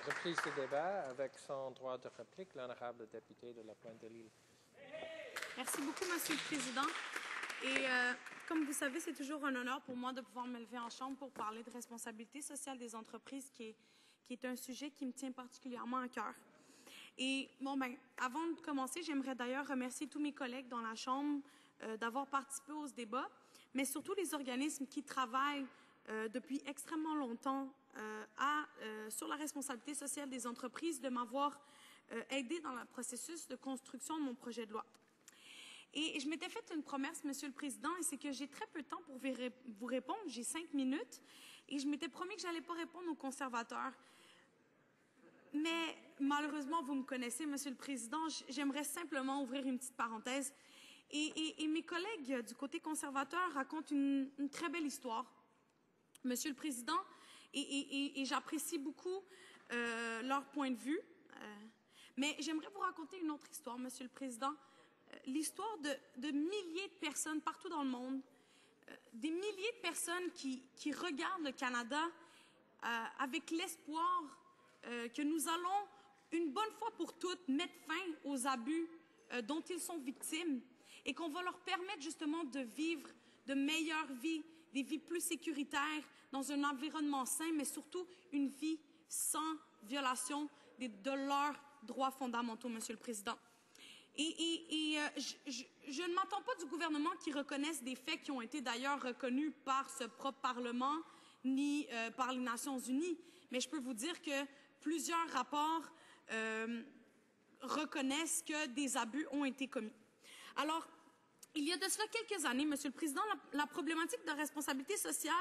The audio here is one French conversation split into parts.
Reprise du débat avec son droit de réplique, l'honorable député de la Pointe-de-l'Île. Merci beaucoup, Monsieur le Président. Et comme vous savez, c'est toujours un honneur pour moi de pouvoir me lever en chambre pour parler de responsabilité sociale des entreprises, qui est un sujet qui me tient particulièrement à cœur. Et avant de commencer, j'aimerais d'ailleurs remercier tous mes collègues dans la Chambre d'avoir participé au débat, mais surtout les organismes qui travaillent depuis extrêmement longtemps sur la responsabilité sociale des entreprises, de m'avoir aidé dans le processus de construction de mon projet de loi. Et je m'étais fait une promesse, Monsieur le Président, et c'est que j'ai très peu de temps pour vous répondre. J'ai 5 minutes, et je m'étais promis que je n'allais pas répondre aux conservateurs. Mais malheureusement, vous me connaissez, Monsieur le Président, j'aimerais simplement ouvrir une petite parenthèse. Et mes collègues du côté conservateur racontent une très belle histoire, Monsieur le Président, et j'apprécie beaucoup leur point de vue. Mais j'aimerais vous raconter une autre histoire, Monsieur le Président. L'histoire de milliers de personnes partout dans le monde, des milliers de personnes qui regardent le Canada avec l'espoir que nous allons, une bonne fois pour toutes, mettre fin aux abus dont ils sont victimes et qu'on va leur permettre justement de vivre de meilleures vies, des vies plus sécuritaires, dans un environnement sain, mais surtout une vie sans violation de leurs droits fondamentaux, Monsieur le Président. Je ne m'attends pas du gouvernement qui reconnaisse des faits qui ont été d'ailleurs reconnus par ce propre Parlement ni par les Nations Unies, mais je peux vous dire que plusieurs rapports reconnaissent que des abus ont été commis. Alors, il y a de cela quelques années, Monsieur le Président, la problématique de responsabilité sociale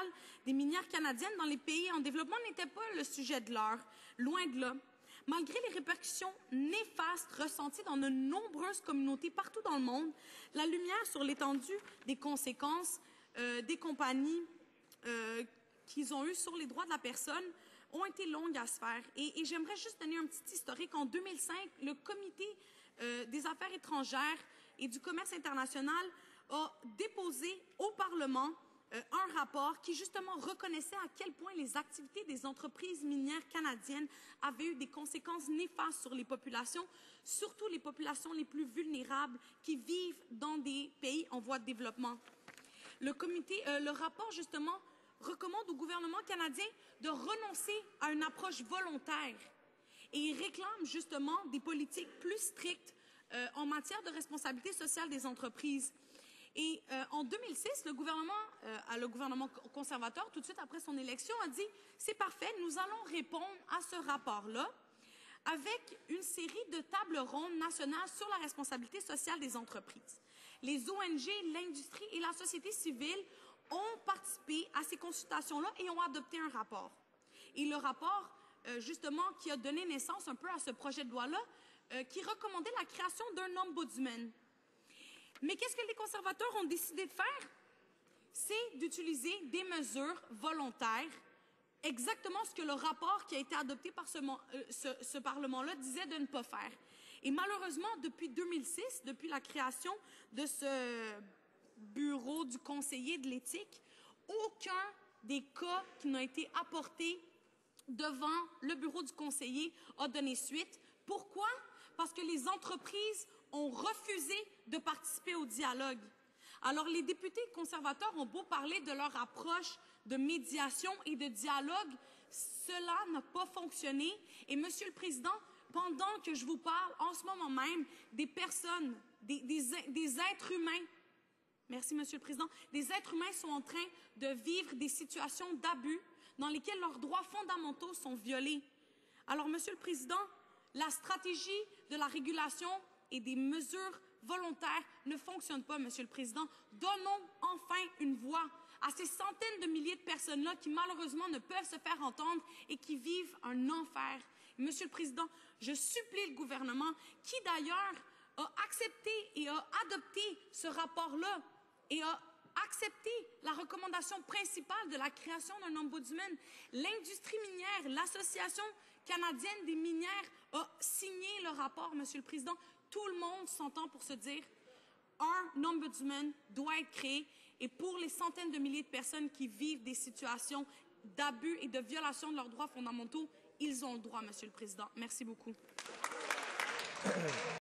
des minières canadiennes dans les pays en développement n'était pas le sujet de l'heure, loin de là. Malgré les répercussions néfastes ressenties dans de nombreuses communautés partout dans le monde, la lumière sur l'étendue des conséquences des compagnies qu'ils ont eues sur les droits de la personne ont été longues à se faire. Et j'aimerais juste donner un petit historique. En 2005, le Comité des affaires étrangères et du commerce international a déposé au Parlement un rapport qui justement reconnaissait à quel point les activités des entreprises minières canadiennes avaient eu des conséquences néfastes sur les populations, surtout les populations les plus vulnérables qui vivent dans des pays en voie de développement. Le rapport justement recommande au gouvernement canadien de renoncer à une approche volontaire et il réclame justement des politiques plus strictes en matière de responsabilité sociale des entreprises. Et en 2006, le gouvernement conservateur, tout de suite après son élection, a dit « C'est parfait, nous allons répondre à ce rapport-là avec une série de tables rondes nationales sur la responsabilité sociale des entreprises. » Les ONG, l'industrie et la société civile ont participé à ces consultations-là et ont adopté un rapport. Et le rapport, justement, qui a donné naissance un peu à ce projet de loi-là, qui recommandait la création d'un ombudsman. Mais qu'est-ce que les conservateurs ont décidé de faire? C'est d'utiliser des mesures volontaires, exactement ce que le rapport qui a été adopté par ce Parlement-là disait de ne pas faire. Et malheureusement, depuis 2006, depuis la création de ce bureau du conseiller de l'éthique, aucun des cas qui n'ont été apportés devant le bureau du conseiller a donné suite. Pourquoi? Parce que les entreprises ont refusé de participer au dialogue. Alors, les députés conservateurs ont beau parler de leur approche de médiation et de dialogue, cela n'a pas fonctionné. Et, Monsieur le Président, pendant que je vous parle, en ce moment même, des personnes, des êtres humains, merci, Monsieur le Président, des êtres humains sont en train de vivre des situations d'abus dans lesquelles leurs droits fondamentaux sont violés. Alors, Monsieur le Président, la stratégie de la régulation et des mesures volontaires ne fonctionnent pas, Monsieur le Président. Donnons enfin une voix à ces centaines de milliers de personnes-là qui, malheureusement, ne peuvent se faire entendre et qui vivent un enfer. Monsieur le Président, je supplie le gouvernement, qui d'ailleurs a accepté et a adopté ce rapport-là et a accepté la recommandation principale de la création d'un ombudsman. L'industrie minière, l'Association canadienne des minières a signé le rapport, Monsieur le Président. Tout le monde s'entend pour se dire un ombudsman doit être créé et pour les centaines de milliers de personnes qui vivent des situations d'abus et de violation de leurs droits fondamentaux, Ils ont le droit, Monsieur le Président. Merci beaucoup.